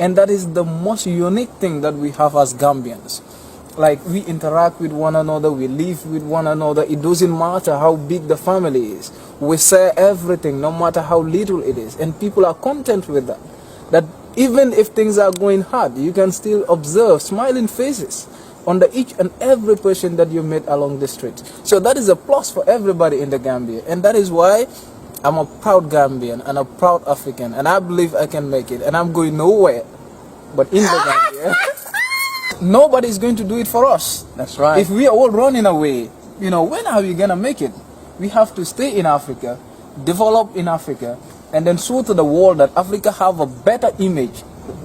And that is the most unique thing that we have as Gambians. Like, we interact with one another, we live with one another. It doesn't matter how big the family is. We share everything, no matter how little it is. And people are content with that. That even if things are going hard, you can still observe smiling faces under each and every person that you meet along the street. So that is a plus for everybody in the Gambia. And that is why I'm a proud Gambian and a proud African. And I believe I can make it. And I'm going nowhere but in the Gambia. Nobody is going to do it for us. That's right. If we are all running away, when are we going to make it? We have to stay in Africa, develop in Africa, and then show to the world that Africa have a better image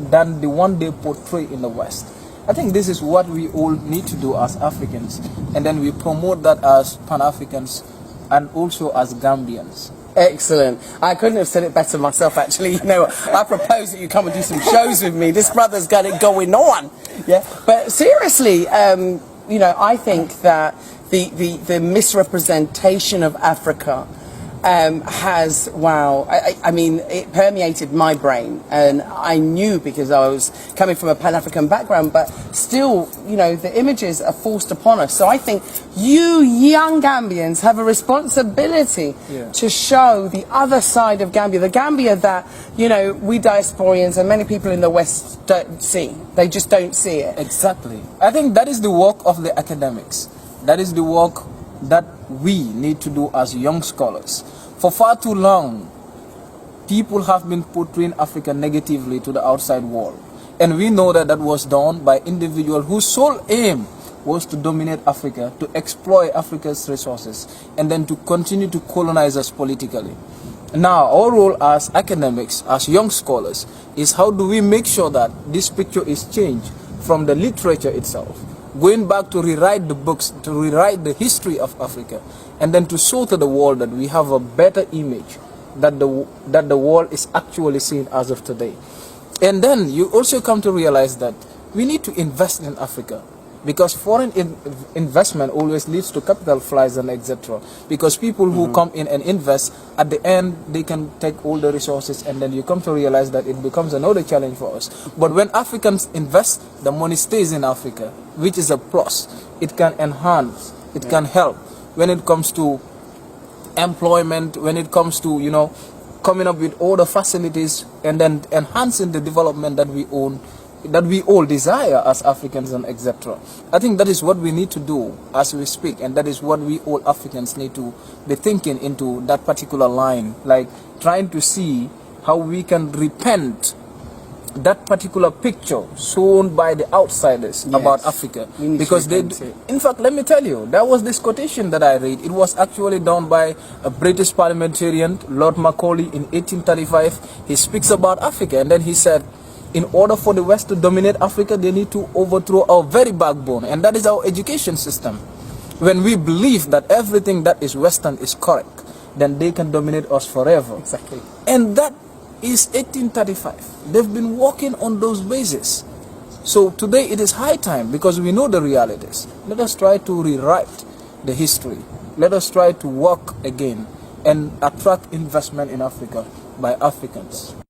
than the one they portray in the West. I think this is what we all need to do as Africans. And then we promote that as Pan-Africans and also as Gambians. Excellent. I couldn't have said it better myself, actually. I propose that you come and do some shows with me. This brother's got it going on. Yeah. But seriously, I think that the misrepresentation of Africa has, it permeated my brain, and I knew, because I was coming from a Pan-African background, but still, the images are forced upon us. So I think you young Gambians have a responsibility to show the other side of Gambia, the Gambia that, we diasporians and many people in the West don't see. They just don't see it. Exactly. I think that is the work of the academics. That is the work that we need to do as young scholars. For far too long, people have been portraying Africa negatively to the outside world. And we know that that was done by individuals whose sole aim was to dominate Africa, to exploit Africa's resources, and then to continue to colonize us politically. Now, our role as academics, as young scholars, is how do we make sure that this picture is changed from the literature itself, going back to rewrite the books, to rewrite the history of Africa, and then to show to the world that we have a better image that the world is actually seeing as of today. And then you also come to realize that we need to invest in Africa, because foreign investment always leads to capital flights and etc. Because people who come in and invest, at the end they can take all the resources, and then you come to realize that it becomes another challenge for us. But when Africans invest, the money stays in Africa, which is a plus. It can enhance, it can help when it comes to employment, when it comes to coming up with all the facilities and then enhancing the development that we own, that we all desire as Africans and etc. I think that is what we need to do as we speak, and that is what we all Africans need to be thinking into that particular line, like trying to see how we can repent that particular picture shown by the outsiders about Africa. Because in fact, let me tell you, there was this quotation that I read. It was actually done by a British parliamentarian, Lord Macaulay, in 1835. He speaks about Africa, and then he said, in order for the West to dominate Africa, they need to overthrow our very backbone, and that is our education system. When we believe that everything that is Western is correct, then they can dominate us forever. Exactly. And that is 1835. They've been working on those bases. So today it is high time, because we know the realities. Let us try to rewrite the history. Let us try to work again and attract investment in Africa by Africans.